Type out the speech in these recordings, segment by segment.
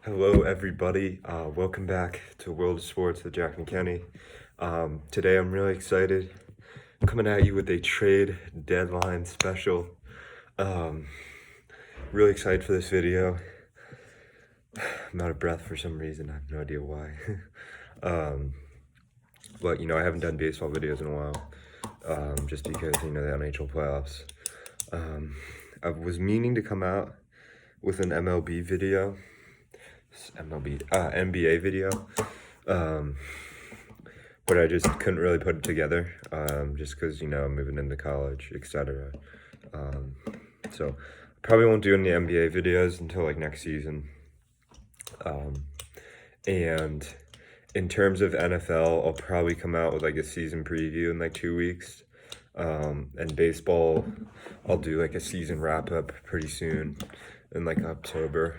Hello, everybody. Welcome back to World of Sports with Jack and Kenny. Today, I'm really excited. Coming at you with a trade deadline special. Um, really excited for this video. I'm out of breath for some reason. I have no idea why. um, but I haven't done baseball videos in a while. Just because the NHL playoffs. I was meaning to come out with an MLB video. NBA video. But I just couldn't really put it together, just because, I'm moving into college, etc. So probably won't do any NBA videos until like next season. And in terms of NFL, I'll probably come out with like a season preview in like 2 weeks. And baseball, I'll do like a season wrap up pretty soon in like October.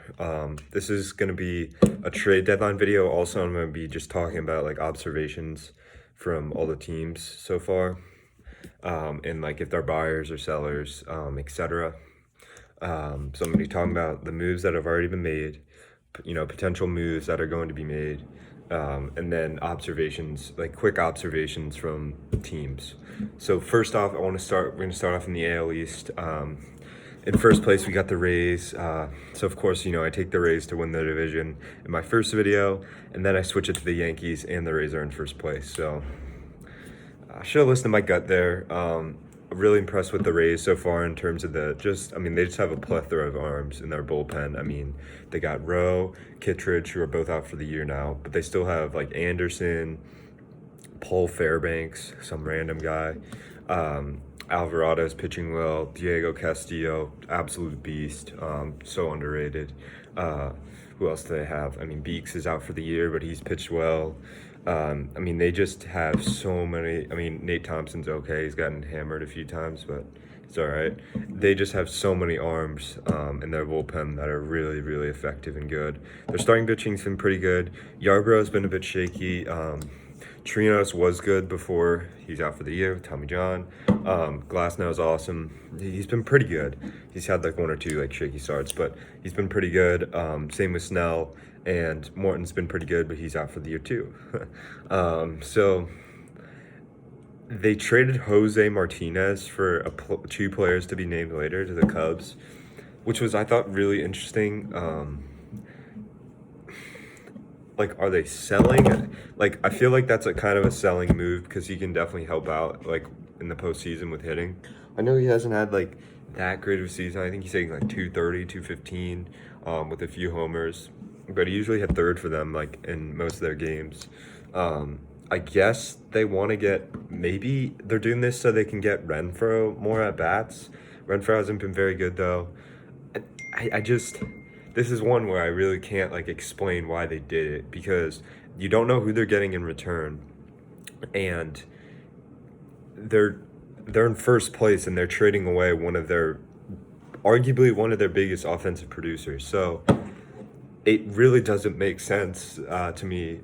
This is going to be a trade deadline video. Also, I'm going to be just talking about like observations from all the teams so far, and like if they're buyers or sellers, etc. So I'm going to be talking about the moves that have already been made, potential moves that are going to be made, and then observations, like quick observations from teams. So first off, we're going to start off in the AL East. In first place, we got the Rays. So of course, I take the Rays to win the division in my first video, and then I switch it to the Yankees, and the Rays are in first place. So I should have listened to my gut there. Really impressed with the Rays so far in terms of they just have a plethora of arms in their bullpen. They got Rowe, Kittredge, who are both out for the year now, but they still have like Anderson, Paul Fairbanks, some random guy. Alvarado's pitching well. Diego Castillo, absolute beast. So underrated. Who else do they have? Beeks is out for the year, but he's pitched well. They just have so many. Nate Thompson's okay. He's gotten hammered a few times, but it's all right. They just have so many arms in their bullpen that are really, really effective and good. Their starting pitching's been pretty good. Yarborough's been a bit shaky. Trinos was good before he's out for the year with Tommy John. Glasnow's awesome. He's been pretty good. He's had like one or two like shaky starts, but he's been pretty good. Same with Snell, and Morton's been pretty good, but he's out for the year too. So they traded Jose Martinez for two players to be named later to the Cubs, which was, I thought, really interesting. Like, are they selling? Like, I feel like that's a kind of a selling move because he can definitely help out, like, in the postseason with hitting. I know he hasn't had, like, that great of a season. I think he's hitting, like, 230, 215, with a few homers. But he usually had third for them, like, in most of their games. I guess they want to maybe they're doing this so they can get Renfroe more at bats. Renfroe hasn't been very good, though. I just... This is one where I really can't like explain why they did it, because you don't know who they're getting in return, and they're in first place and they're trading away arguably one of their biggest offensive producers. So it really doesn't make sense to me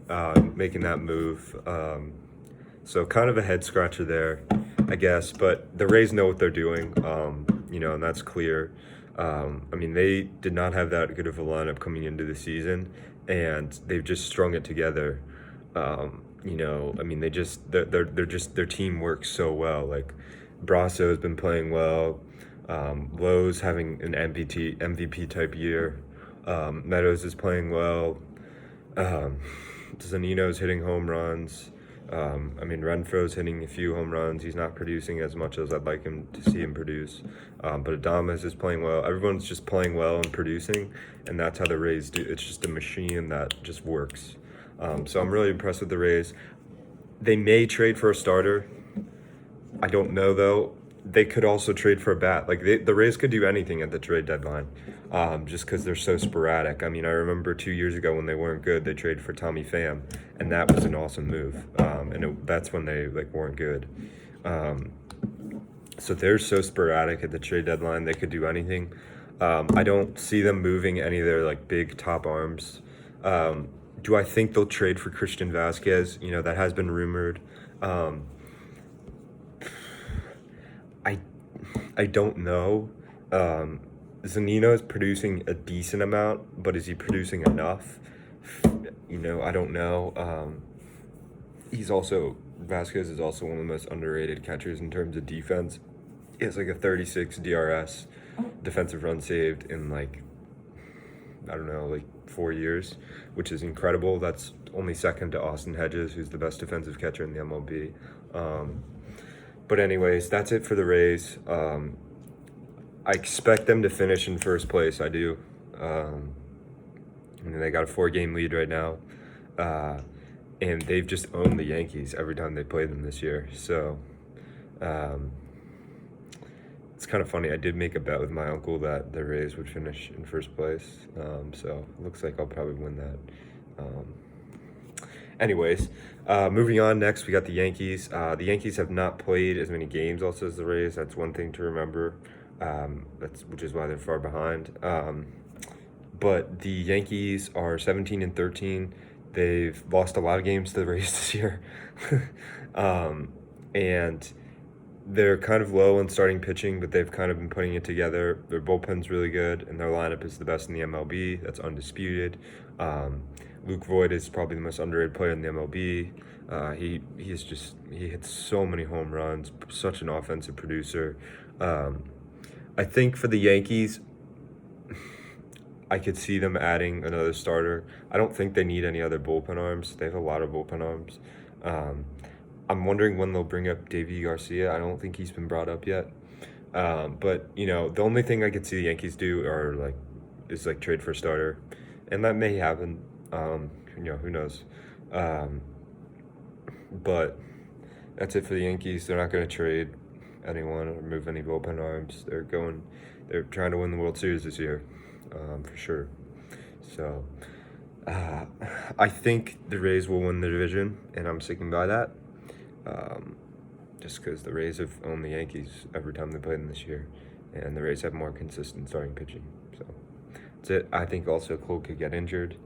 making that move. So kind of a head scratcher there, I guess. But the Rays know what they're doing, and that's clear. They did not have that good of a lineup coming into the season, and they've just strung it together. Their team works so well. Like, Brasso has been playing well. Lowe's having an MVP type year. Meadows is playing well. Zanino's hitting home runs. Renfroe's hitting a few home runs. He's not producing as much as I'd like him to see him produce. But Adames is playing well. Everyone's just playing well and producing, and that's how the Rays do. It's just a machine that just works. So I'm really impressed with the Rays. They may trade for a starter. I don't know, though. They could also trade for a bat. Like, the Rays could do anything at the trade deadline, just because they're so sporadic. I remember 2 years ago when they weren't good, they traded for Tommy Pham, and that was an awesome move. That's when they weren't good. So they're so sporadic at the trade deadline. They could do anything. I don't see them moving any of their big top arms. Do I think they'll trade for Christian Vasquez? That has been rumored. I don't know. Zanino is producing a decent amount, but is he producing enough? I don't know. Vasquez is also one of the most underrated catchers in terms of defense. He has like a 36 DRS, defensive run saved, in like, I don't know, like 4 years, which is incredible. That's only second to Austin Hedges, who's the best defensive catcher in the MLB. But anyways, that's it for the Rays. I expect them to finish in first place. I do. They got a 4-game lead right now. And they've just owned the Yankees every time they played them this year. So it's kind of funny. I did make a bet with my uncle that the Rays would finish in first place. So it looks like I'll probably win that. Anyways, moving on. Next, we got the Yankees. The Yankees have not played as many games also as the Rays. That's one thing to remember. Which is why they're far behind. But the Yankees are 17-13. They've lost a lot of games to the Rays this year. And they're kind of low on starting pitching, but they've kind of been putting it together. Their bullpen's really good, and their lineup is the best in the MLB. That's undisputed. Luke Voigt is probably the most underrated player in the MLB. He hits so many home runs, such an offensive producer. I think for the Yankees, I could see them adding another starter. I don't think they need any other bullpen arms. They have a lot of bullpen arms. I'm wondering when they'll bring up Davy Garcia. I don't think he's been brought up yet. But the only thing I could see the Yankees do is trade for a starter, and that may happen. Who knows? But that's it for the Yankees. They're not going to trade anyone or move any bullpen arms. They're trying to win the World Series this year, for sure. So I think the Rays will win the division, and I'm sticking by that. Just because the Rays have owned the Yankees every time they played them this year, and the Rays have more consistent starting pitching. So that's it. I think also Cole could get injured.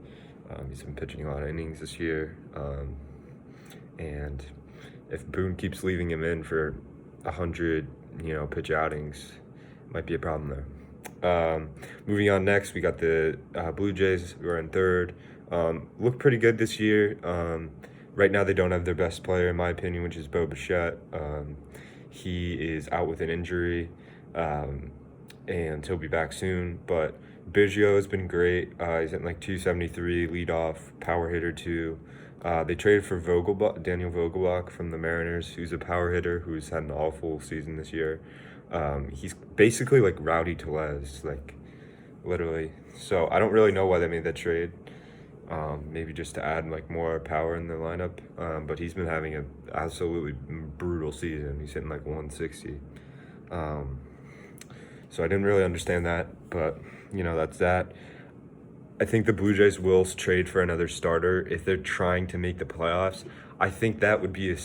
He's been pitching a lot of innings this year, and if Boone keeps leaving him in for 100, pitch outings, might be a problem there. Moving on next, we got the Blue Jays, who are in third. Look pretty good this year. Right now, they don't have their best player, in my opinion, which is Bo Bichette. He is out with an injury, and he'll be back soon. But Biggio has been great. He's at like 273, leadoff, power hitter too. They traded for Daniel Vogelbach from the Mariners, who's a power hitter who's had an awful season this year. He's basically like Rowdy Tellez, like literally. So I don't really know why they made that trade. Maybe just to add like more power in the lineup. But he's been having an absolutely brutal season. He's hitting like 160. So I didn't really understand that, but that's that. I think the Blue Jays will trade for another starter if they're trying to make the playoffs. I think that would be,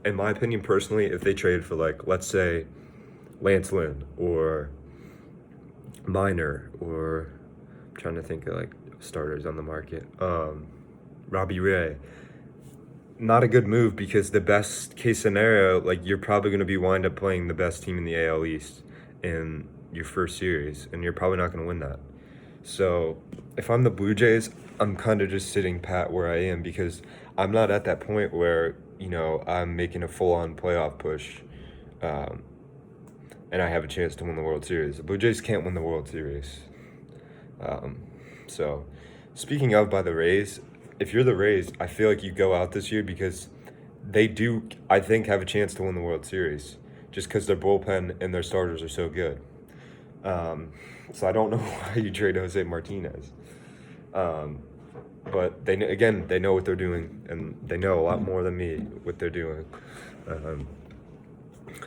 in my opinion personally, if they trade for like, let's say, Lance Lynn or Minor, or I'm trying to think of like starters on the market. Robbie Ray. Not a good move, because the best case scenario, like, you're probably going to wind up playing the best team in the AL East in your first series, and you're probably not going to win that. So if I'm the Blue Jays, I'm kind of just sitting pat where I am, because I'm not at that point where, I'm making a full-on playoff push, and I have a chance to win the World Series. The Blue Jays can't win the World Series. So speaking of by the Rays, if you're the Rays, I feel like you go out this year because they do, I think, have a chance to win the World Series, just because their bullpen and their starters are so good. So I don't know why you trade Jose Martinez. But they know what they're doing, and they know a lot more than me what they're doing.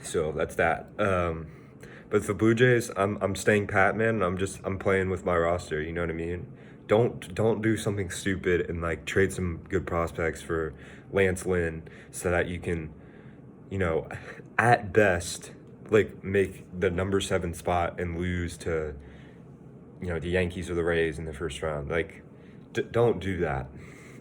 So that's that. But for Blue Jays, I'm staying pat, man. I'm playing with my roster. You know what I mean? Don't do something stupid and like trade some good prospects for Lance Lynn so that you can, at best, like, make the number 7 spot and lose to, the Yankees or the Rays in the first round. Like, don't do that.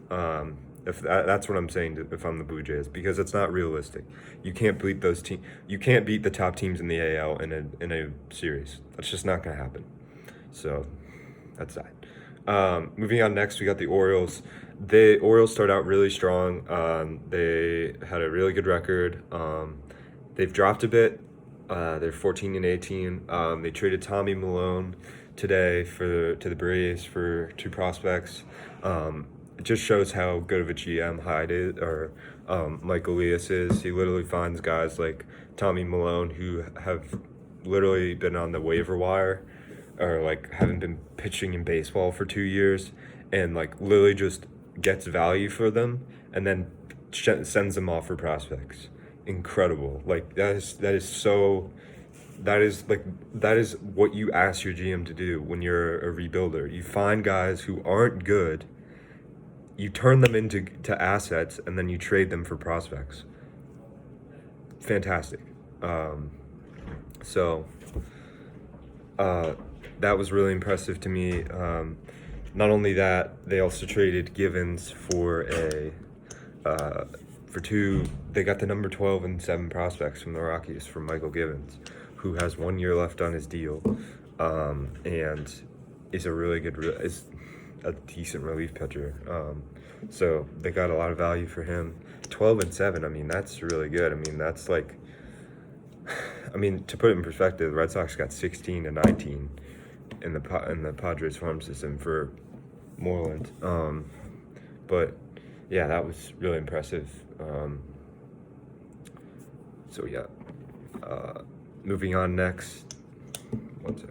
That's what I'm saying if I'm the Blue Jays, because it's not realistic. You can't beat those teams. You can't beat the top teams in the AL in a series. That's just not going to happen. So that's that. Moving on next, we got the Orioles. The Orioles start out really strong. They had a really good record. They've dropped a bit. They're 14-18. They traded Tommy Malone today to the Braves for 2 prospects. It just shows how good of a GM Mike Elias is. He literally finds guys like Tommy Malone who have literally been on the waiver wire or like haven't been pitching in baseball for 2 years, and like literally just gets value for them and then sends them off for prospects. Incredible. Like that is what you ask your GM to do when you're a rebuilder. You find guys who aren't good, you turn them into assets, and then you trade them for prospects. Fantastic. That was really impressive to me. Not only that, they also traded Givens for they got the number 12 and 7 prospects from the Rockies from Michael Givens, who has 1 year left on his deal, and is a decent relief pitcher. So they got a lot of value for him. 12 and 7, I mean, that's really good. I mean, that's like, to put it in perspective, the Red Sox got 16 and 19 in the Padres farm system for Moreland. But yeah, that was really impressive. Moving on next. One sec.